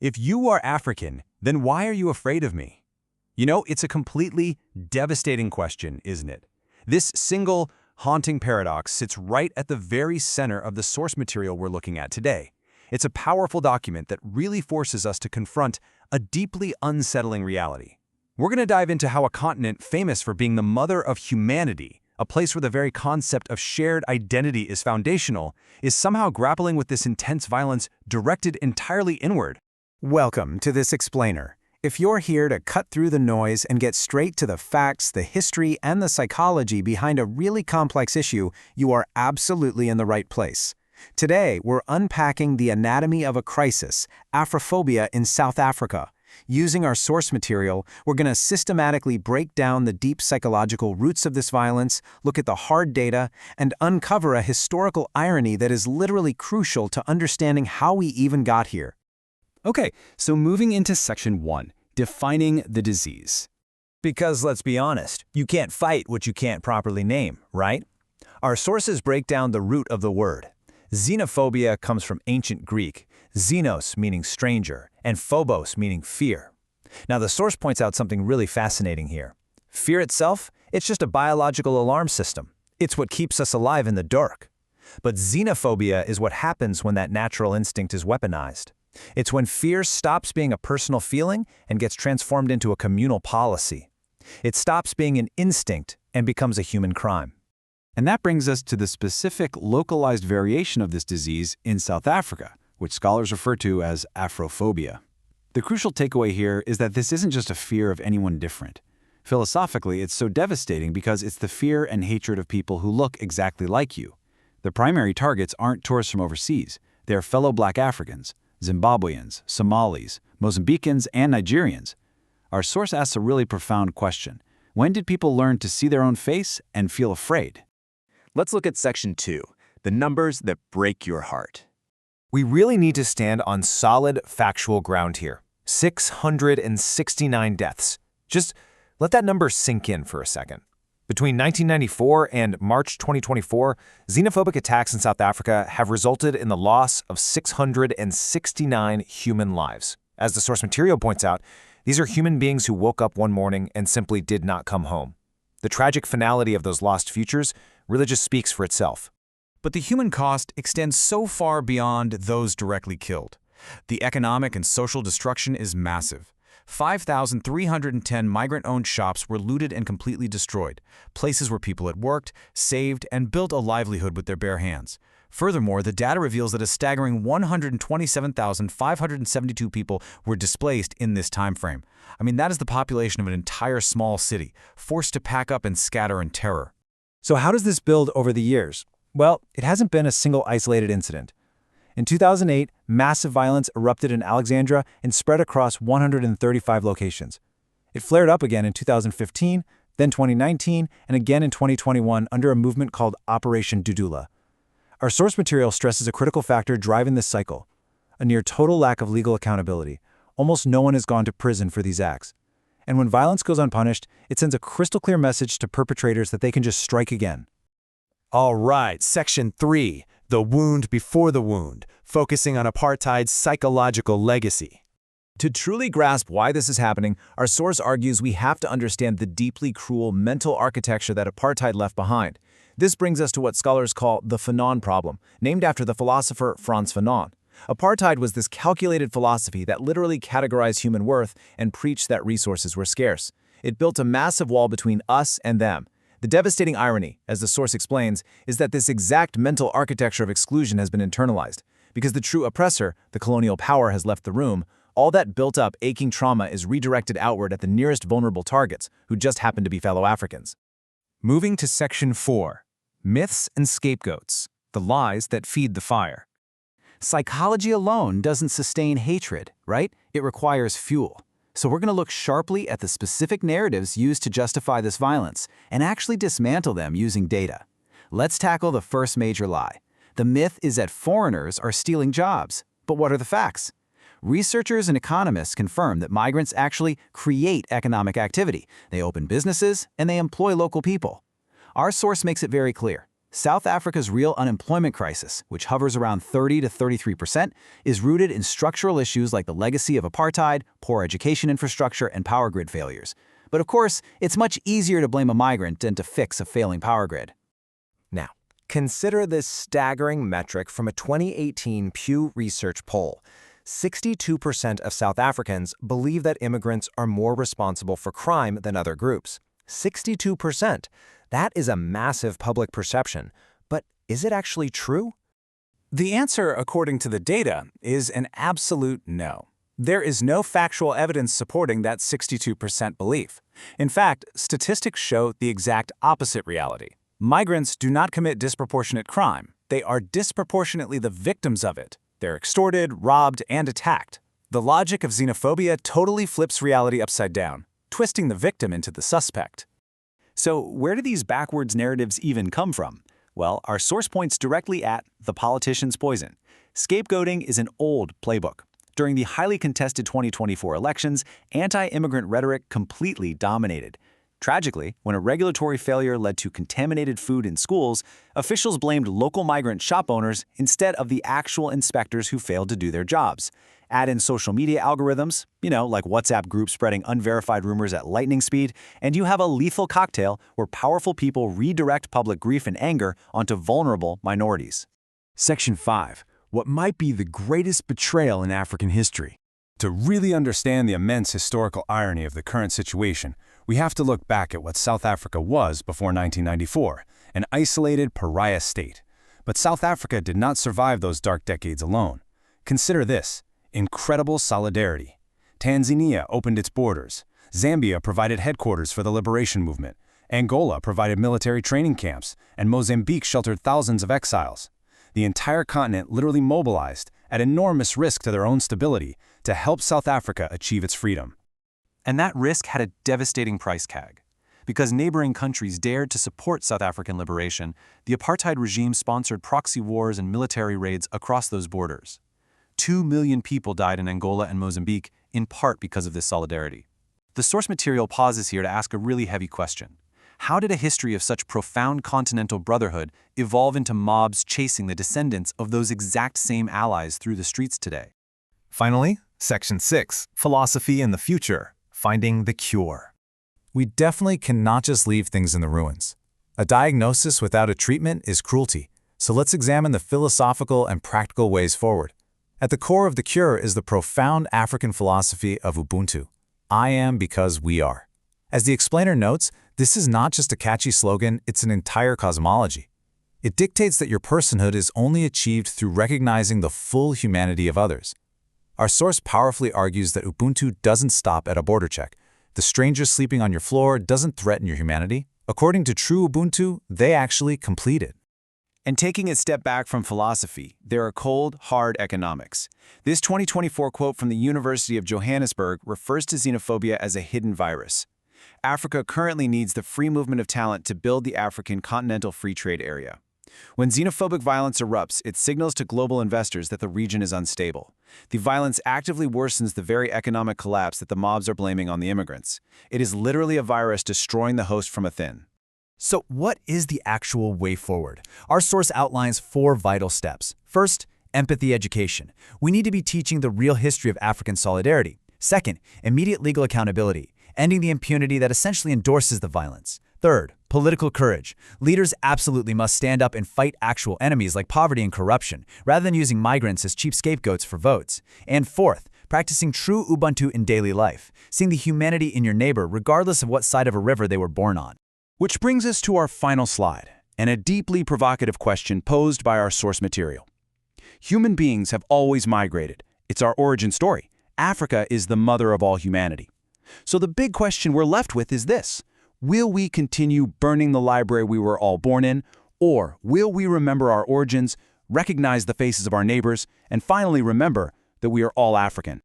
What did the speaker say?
If you are African, then why are you afraid of me? You know, it's a completely devastating question, isn't it? This single, haunting paradox sits right at the very center of the source material we're looking at today. It's a powerful document that really forces us to confront a deeply unsettling reality. We're going to dive into how a continent famous for being the mother of humanity, a place where the very concept of shared identity is foundational, is somehow grappling with this intense violence directed entirely inward. Welcome to this explainer. If you're here to cut through the noise and get straight to the facts, the history, and the psychology behind a really complex issue, you are absolutely in the right place. Today, we're unpacking the anatomy of a crisis, Afrophobia in South Africa. Using our source material, we're going to systematically break down the deep psychological roots of this violence, look at the hard data, and uncover a historical irony that is literally crucial to understanding how we even got here. Okay, so moving into section 1, defining the disease. Because let's be honest, you can't fight what you can't properly name, right? Our sources break down the root of the word. Xenophobia comes from ancient Greek, xenos meaning stranger, and phobos meaning fear. Now the source points out something really fascinating here. Fear itself, it's just a biological alarm system. It's what keeps us alive in the dark. But xenophobia is what happens when that natural instinct is weaponized. It's when fear stops being a personal feeling and gets transformed into a communal policy. It stops being an instinct and becomes a human crime. And that brings us to the specific localized variation of this disease in South Africa, which scholars refer to as Afrophobia. The crucial takeaway here is that this isn't just a fear of anyone different. Philosophically, it's so devastating because it's the fear and hatred of people who look exactly like you. The primary targets aren't tourists from overseas. They're fellow Black Africans, Zimbabweans, Somalis, Mozambicans, and Nigerians. Our source asks a really profound question. When did people learn to see their own face and feel afraid? Let's look at section 2, the numbers that break your heart. We really need to stand on solid, factual ground here. 669 deaths. Just let that number sink in for a second. Between 1994 and March 2024, xenophobic attacks in South Africa have resulted in the loss of 669 human lives. As the source material points out, these are human beings who woke up one morning and simply did not come home. The tragic finality of those lost futures really just speaks for itself. But the human cost extends so far beyond those directly killed. The economic and social destruction is massive. 5,310 migrant-owned shops were looted and completely destroyed, places where people had worked, saved, and built a livelihood with their bare hands. Furthermore, the data reveals that a staggering 127,572 people were displaced in this time frame. I mean, that is the population of an entire small city, forced to pack up and scatter in terror. So how does this build over the years? Well, it hasn't been a single isolated incident. In 2008, massive violence erupted in Alexandria and spread across 135 locations. It flared up again in 2015, then 2019, and again in 2021 under a movement called Operation Dudula. Our source material stresses a critical factor driving this cycle: a near total lack of legal accountability. Almost no one has gone to prison for these acts. And when violence goes unpunished, it sends a crystal clear message to perpetrators that they can just strike again. All right, section 3, the wound before the wound, focusing on apartheid's psychological legacy. To truly grasp why this is happening, our source argues we have to understand the deeply cruel mental architecture that apartheid left behind. This brings us to what scholars call the Fanon problem, named after the philosopher Frantz Fanon. Apartheid was this calculated philosophy that literally categorized human worth and preached that resources were scarce. It built a massive wall between us and them. The devastating irony, as the source explains, is that this exact mental architecture of exclusion has been internalized. Because the true oppressor, the colonial power, has left the room, all that built-up aching trauma is redirected outward at the nearest vulnerable targets, who just happen to be fellow Africans. Moving to section 4, myths and scapegoats, the lies that feed the fire. Psychology alone doesn't sustain hatred, right? It requires fuel. So we're going to look sharply at the specific narratives used to justify this violence and actually dismantle them using data. Let's tackle the first major lie. The myth is that foreigners are stealing jobs. But what are the facts? Researchers and economists confirm that migrants actually create economic activity. They open businesses and they employ local people. Our source makes it very clear. South Africa's real unemployment crisis, which hovers around 30 to 33%, is rooted in structural issues like the legacy of apartheid, poor education infrastructure, and power grid failures. But of course, it's much easier to blame a migrant than to fix a failing power grid. Now, consider this staggering metric from a 2018 Pew Research poll. 62% of South Africans believe that immigrants are more responsible for crime than other groups. 62%. That is a massive public perception. But is it actually true? The answer, according to the data, is an absolute no. There is no factual evidence supporting that 62% belief. In fact, statistics show the exact opposite reality. Migrants do not commit disproportionate crime. They are disproportionately the victims of it. They're extorted, robbed, and attacked. The logic of xenophobia totally flips reality upside down, twisting the victim into the suspect. So where do these backwards narratives even come from? Well, our source points directly at the politician's poison. Scapegoating is an old playbook. During the highly contested 2024 elections, anti-immigrant rhetoric completely dominated. Tragically, when a regulatory failure led to contaminated food in schools, officials blamed local migrant shop owners instead of the actual inspectors who failed to do their jobs. Add in social media algorithms, like WhatsApp groups spreading unverified rumors at lightning speed, and you have a lethal cocktail where powerful people redirect public grief and anger onto vulnerable minorities. Section 5. What might be the greatest betrayal in African history? To really understand the immense historical irony of the current situation, we have to look back at what South Africa was before 1994, an isolated pariah state. But South Africa did not survive those dark decades alone. Consider this: incredible solidarity. Tanzania opened its borders. Zambia provided headquarters for the liberation movement. Angola provided military training camps, and Mozambique sheltered thousands of exiles. The entire continent literally mobilized, at enormous risk to their own stability, to help South Africa achieve its freedom. And that risk had a devastating price tag. Because neighboring countries dared to support South African liberation, the apartheid regime sponsored proxy wars and military raids across those borders. 2 million people died in Angola and Mozambique, in part because of this solidarity. The source material pauses here to ask a really heavy question. How did a history of such profound continental brotherhood evolve into mobs chasing the descendants of those exact same allies through the streets today? Finally, Section 6, Philosophy in the Future, Finding the Cure. We definitely cannot just leave things in the ruins. A diagnosis without a treatment is cruelty, so let's examine the philosophical and practical ways forward. At the core of the cure is the profound African philosophy of Ubuntu. I am because we are. As the explainer notes, this is not just a catchy slogan, it's an entire cosmology. It dictates that your personhood is only achieved through recognizing the full humanity of others. Our source powerfully argues that Ubuntu doesn't stop at a border check. The stranger sleeping on your floor doesn't threaten your humanity. According to true Ubuntu, they actually complete it. And taking a step back from philosophy, there are cold, hard economics. This 2024 quote from the University of Johannesburg refers to xenophobia as a hidden virus. Africa currently needs the free movement of talent to build the African continental free trade area. When xenophobic violence erupts, it signals to global investors that the region is unstable. The violence actively worsens the very economic collapse that the mobs are blaming on the immigrants. It is literally a virus destroying the host from within. So what is the actual way forward? Our source outlines 4 vital steps. First, empathy education. We need to be teaching the real history of African solidarity. Second, immediate legal accountability, ending the impunity that essentially endorses the violence. Third, political courage. Leaders absolutely must stand up and fight actual enemies like poverty and corruption, rather than using migrants as cheap scapegoats for votes. And fourth, practicing true Ubuntu in daily life, seeing the humanity in your neighbor regardless of what side of a river they were born on. Which brings us to our final slide, and a deeply provocative question posed by our source material. Human beings have always migrated. It's our origin story. Africa is the mother of all humanity. So the big question we're left with is this: will we continue burning the library we were all born in, or will we remember our origins, recognize the faces of our neighbors, and finally remember that we are all African?